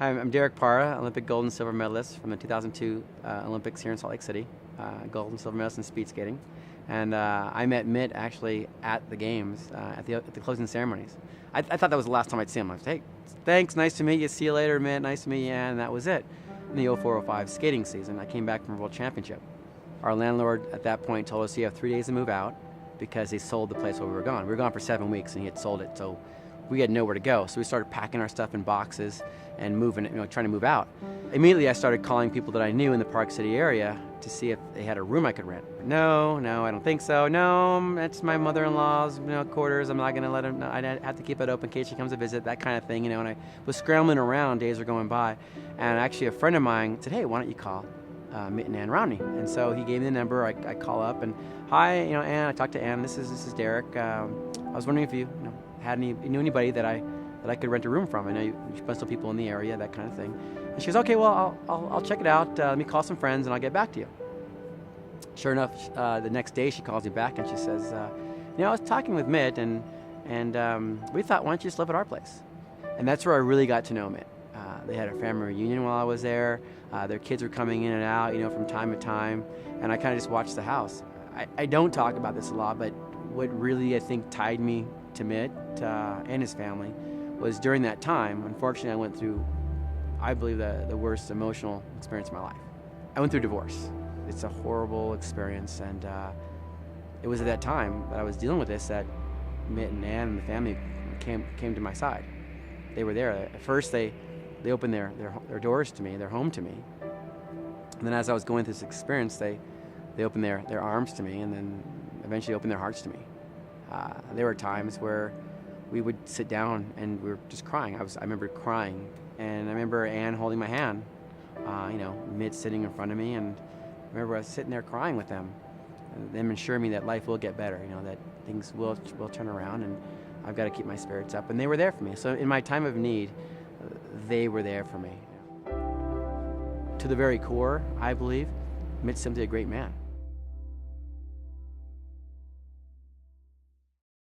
Hi, I'm Derek Parra, Olympic gold and silver medalist from the 2002 Olympics here in Salt Lake City. Gold and silver medalist in speed skating. And I met Mitt actually at the games, at the closing ceremonies. I thought that was the last time I'd see him. I was like, hey, thanks, nice to meet you, see you later, Mitt, nice to meet you, and that was it. In the 04-05 skating season, I came back from a world championship. Our landlord at that point told us you have 3 days to move out because they sold the place while we were gone. We were gone for 7 weeks and he had sold it, so we had nowhere to go. So we started packing our stuff in boxes and moving it, trying to move out. Immediately I started calling people that I knew in the Park City area to see if they had a room I could rent. No, I don't think so. No, that's my mother-in-law's quarters. I'm not gonna let him, I'd have to keep it open in case she comes to visit, that kind of thing, and I was scrambling around, days were going by. And actually a friend of mine said, hey, why don't you call Mitt and Romney? And so he gave me the number. I call up and, hi, Ann, I talked to Ann, this is Derek. I was wondering if you knew anybody that I could rent a room from. I know you must know people in the area, that kind of thing. And she goes, okay, well, I'll check it out. Let me call some friends and I'll get back to you. Sure enough, the next day she calls me back and she says, I was talking with Mitt and we thought, why don't you just live at our place? And that's where I really got to know Mitt. They had a family reunion while I was there. Their kids were coming in and out, from time to time, and I kind of just watched the house. I don't talk about this a lot, but what really, I think, tied me to Mitt and his family was during that time, unfortunately, I went through, I believe, the worst emotional experience of my life. I went through divorce. It's a horrible experience, and it was at that time that I was dealing with this that Mitt and Ann and the family came to my side. They were there. At first, they opened their doors to me, their home to me. And then as I was going through this experience, they opened their arms to me and then eventually opened their hearts to me. There were times where we would sit down and we were just crying. I remember crying, and I remember Ann holding my hand, Mitt sitting in front of me, and I remember I was sitting there crying with them, and them assuring me that life will get better, that things will turn around, and I've got to keep my spirits up. And they were there for me. So in my time of need, they were there for me. To the very core, I believe, Mitt's simply a great man.